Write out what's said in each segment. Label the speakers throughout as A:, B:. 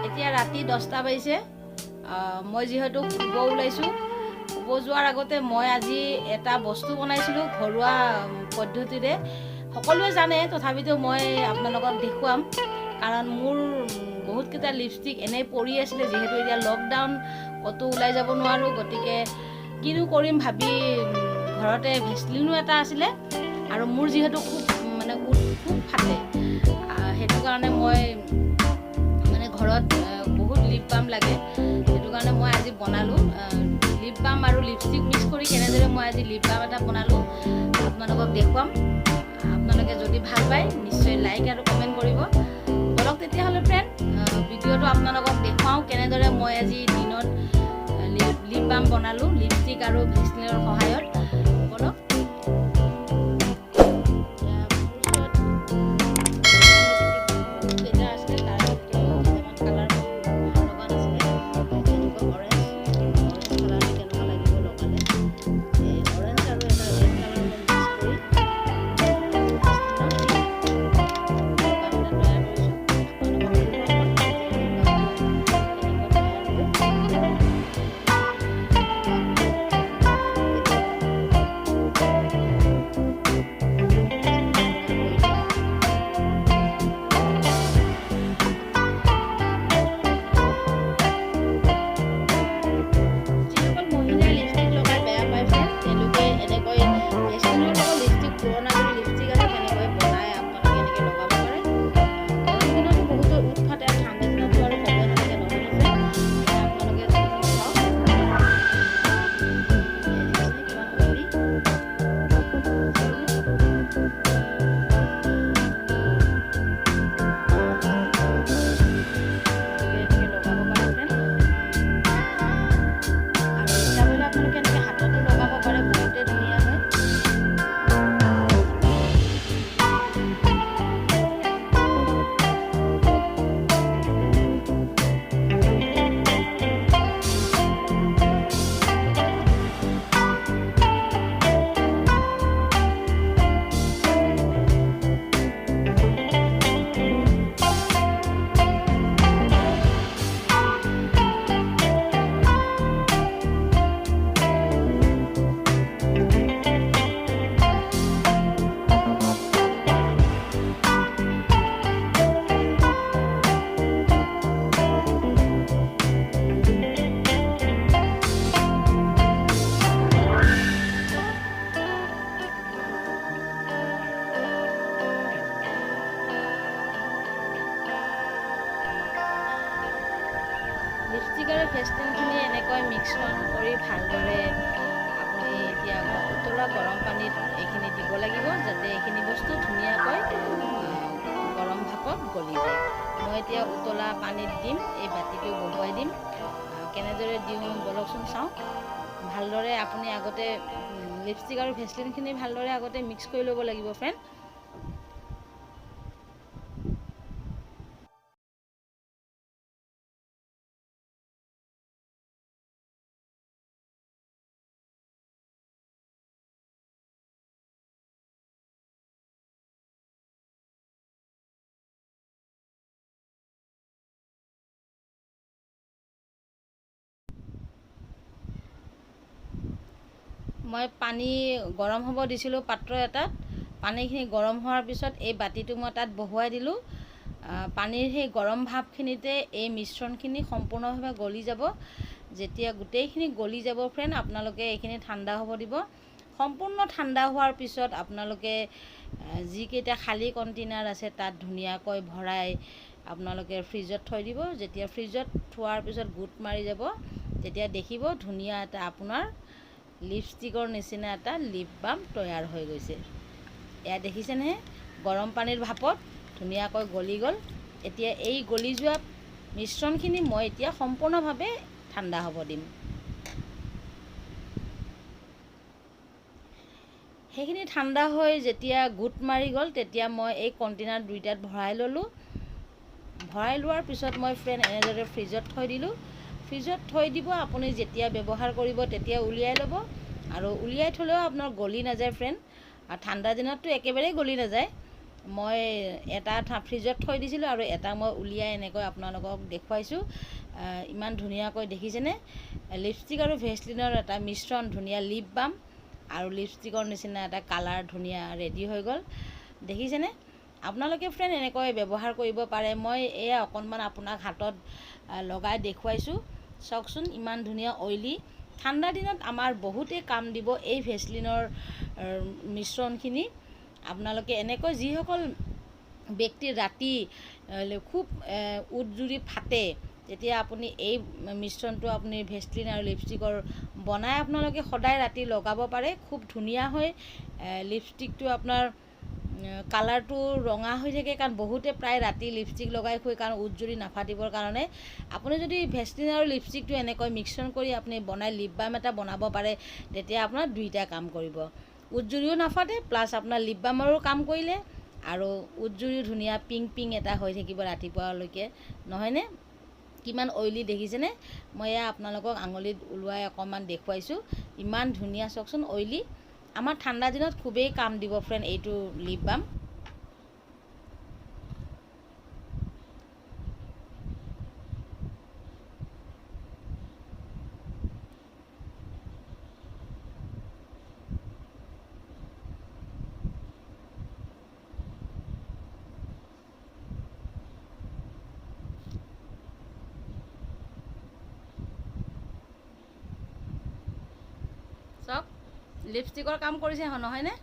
A: এতিয়া ৰাতি 10টা বাজিছে মই যেহেতু শুব ওলাইছোঁ শুব যোৱাৰ আগতে মই আজি এটা বস্তু বনাইছিলোঁ ঘৰুৱা পদ্ধতিৰে সকলোৱে জানে তথাপিতো মই আপোনালোকক দেখুৱাম কাৰণ মোৰ বহুতকেইটা লিপষ্টিক এনেই পৰি আছিলে যেহেতু এতিয়া লকডাউন ক'তো ওলাই যাব নোৱাৰোঁ গতিকে কিনো কৰিম ভাবি ঘৰতে ভেচলিনো এটা আছিলে আৰু মোৰ যেহেতু খুব মানে খুব ফাটে সেইটো কাৰণে মই মানে ঘৰত বহুত লিপ বাম লাগে সেইটো কাৰণে মই আজি বনালোঁ লিপ বাম আৰু লিপষ্টিক মিক্স কৰি কেনেদৰে মই আজি লিপ বাম এটা বনালোঁ আপোনালোকক দেখুৱাম আপোনালোকে যদি ভাল পায় নিশ্চয় লাইক আৰু কমেণ্ট কৰিব বলক তেতিয়াহ'লে ফ্ৰেণ্ড ভিডিঅ'টো আপোনালোকক দেখুৱাওঁ কেনেদৰে মই আজি দিনত লিপ বাম বনালোঁ লিপষ্টিক আৰু ভেচলিনৰ সহায়ত বলক লিপষ্টিক আৰু ভেচলিনখিনি এনেকৈ মিশ্ৰণ কৰি ভালদৰে আপুনি এতিয়া উতলা গৰম পানীত এইখিনি দিব লাগিব যাতে এইখিনি বস্তু ধুনীয়াকৈ গৰম ভাপত গলি যায় মই এতিয়া উতলা পানীত দিম এই বাতিটো বহুৱাই দিম কেনেদৰে দিওঁ বলকচোন চাওঁ ভালদৰে আপুনি আগতে লিপষ্টিক আৰু ভেচলিনখিনি ভালদৰে আগতে মিক্স কৰি ল'ব লাগিব ফ্ৰেণ্ড মই পানী গৰম হ'ব দিছিলোঁ পাত্ৰ এটাত পানীখিনি গৰম হোৱাৰ পিছত এই বাতিটো মই তাত বহুৱাই দিলোঁ পানীৰ সেই গৰম ভাপখিনিতে এই মিশ্ৰণখিনি সম্পূৰ্ণভাৱে গলি যাব যেতিয়া গোটেইখিনি গলি যাব ফ্ৰেণ্ড আপোনালোকে এইখিনি ঠাণ্ডা হ'ব দিব সম্পূৰ্ণ ঠাণ্ডা হোৱাৰ পিছত আপোনালোকে যিকেইটা খালী কণ্টেইনাৰ আছে তাত ধুনীয়াকৈ ভৰাই আপোনালোকে ফ্ৰিজত থৈ দিব যেতিয়া ফ্ৰিজত থোৱাৰ পিছত গোট মাৰি যাব তেতিয়া দেখিব ধুনীয়া এটা আপোনাৰ লিপষ্টিকৰ নিচিনা এটা লিপ বাম তৈয়াৰ হৈ গৈছে এয়া দেখিছেনে গৰম পানীৰ ভাপত ধুনীয়াকৈ গলি গ'ল এতিয়া এই গলি যোৱা মিশ্ৰণখিনি মই এতিয়া সম্পূৰ্ণভাৱে ঠাণ্ডা হ'ব দিম সেইখিনি ঠাণ্ডা হৈ যেতিয়া গোট মাৰি গ'ল তেতিয়া মই এই কণ্টেইনাৰ দুইটাত ভৰাই ল'লোঁ ভৰাই লোৱাৰ পিছত মই ফ্ৰেণ্ড এনেদৰে ফ্ৰিজত থৈ দিলোঁ ফ্ৰিজত থৈ দিব আপুনি যেতিয়া ব্যৱহাৰ কৰিব তেতিয়া উলিয়াই ল'ব আৰু উলিয়াই থ'লেও আপোনাৰ গলি নাযায় ফ্ৰেণ্ড আৰু ঠাণ্ডা দিনততো একেবাৰেই গলি নাযায় মই এটা ফ্ৰিজত থৈ দিছিলোঁ আৰু এটা মই উলিয়াই এনেকৈ আপোনালোকক দেখুৱাইছোঁ। ইমান ধুনীয়াকৈ দেখিছেনে? লিপষ্টিক আৰু ভেচলিনৰ এটা মিশ্ৰণ, ধুনীয়া লিপ বাম আৰু লিপষ্টিকৰ নিচিনা এটা কালাৰ ধুনীয়া ৰেডি হৈ গ'ল। দেখিছেনে? আপোনালোকে ফ্ৰেণ্ড এনেকৈ ব্যৱহাৰ কৰিব পাৰে। মই এয়া অকণমান আপোনাক হাতত লগাই দেখুৱাইছোঁ। চাওকচোন ইমান ধুনীয়া অইলি। ঠাণ্ডা দিনত আমাৰ বহুতেই কাম দিব এই ভেচলিনৰ মিশ্ৰণখিনি। আপোনালোকে এনেকৈ যিসকল ব্যক্তিৰ ৰাতি খুব উদজুৰি ফাটে, তেতিয়া আপুনি এই মিশ্ৰণটো আপুনি ভেচলিন আৰু লিপষ্টিকৰ বনাই আপোনালোকে সদায় ৰাতি লগাব পাৰে। খুব ধুনীয়া হয়। লিপষ্টিকটো আপোনাৰ কালাৰটো ৰঙা হৈ থাকে, কাৰণ বহুতে প্ৰায় ৰাতি লিপষ্টিক লগাই শুই, কাৰণ উজ্জ্বলি নাফাটিবৰ কাৰণে। আপুনি যদি ভেচলিন আৰু লিপষ্টিকটো এনেকৈ মিশ্ৰণ কৰি আপুনি বনাই লিপ বাম এটা বনাব পাৰে, তেতিয়া আপোনাৰ দুইটা কাম কৰিব। উজ্জ্বলিও নাফাটে, প্লাছ আপোনাৰ লিপ বামৰো কাম কৰিলে, আৰু উজ্জ্বলিও ধুনীয়া পিংক পিংক এটা হৈ থাকিব ৰাতিপুৱালৈকে, নহয়নে? কিমান অইলি দেখিছেনে? মই এয়া আপোনালোকক আঙুলিত ওলোৱাই অকণমান দেখুৱাইছোঁ। ইমান ধুনীয়া চাওকচোন অইলি। আমাৰ ঠাণ্ডা দিনত খুবেই কাম দিব ফ্ৰেণ্ড এইটো লিপ বাম। চাওক লিপষ্টিকৰ কাম কৰিছে নহয়নে?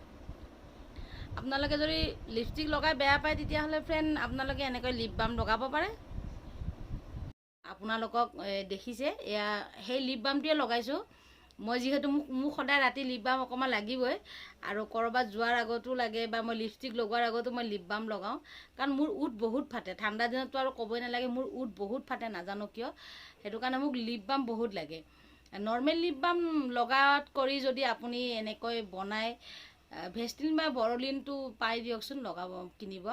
A: আপোনালোকে যদি লিপষ্টিক লগাই বেয়া পায়, তেতিয়াহ'লে ফ্ৰেণ্ড আপোনালোকে এনেকৈ লিপ বাম লগাব পাৰে। আপোনালোকক দেখিছে, এয়া সেই লিপ বামটোৱে লগাইছোঁ মই। যিহেতু মোক সদায় ৰাতি লিপ বাম অকণমান লাগিবই, আৰু ক'ৰবাত যোৱাৰ আগতো লাগে, বা মই লিপষ্টিক লগোৱাৰ আগতো মই লিপ বাম লগাওঁ, কাৰণ মোৰ উঠ বহুত ফাটে। ঠাণ্ডা দিনততো আৰু ক'বই নালাগে, মোৰ উঠ বহুত ফাটে, নাজানো কিয়। সেইটো কাৰণে মোক লিপ বাম বহুত লাগে। নৰ্মেল লিপ বাম লগাত কৰি যদি আপুনি এনেকৈ বনাই, ভেচলিন বা বৰলিনটো পাই দিয়কচোন, লগাব কিনিব।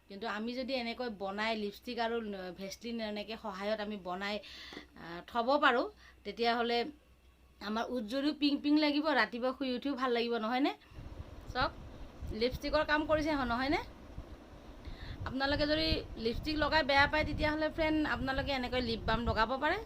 A: কিন্তু আমি যদি এনেকৈ বনাই লিপষ্টিক আৰু ভেচলিন এনেকৈ সহায়ত আমি বনাই থ'ব পাৰোঁ, তেতিয়াহ'লে আমাৰ উজ্জ্বলিও পিংক পিংক লাগিব, ৰাতিপুৱা শুই উঠিও ভাল লাগিব, নহয়নে? চাওক লিপষ্টিকৰ কাম কৰিছে নহয়নে? আপোনালোকে যদি লিপষ্টিক লগাই বেয়া পায়, তেতিয়াহ'লে ফ্ৰেণ্ড আপোনালোকে এনেকৈ লিপ বাম লগাব পাৰে।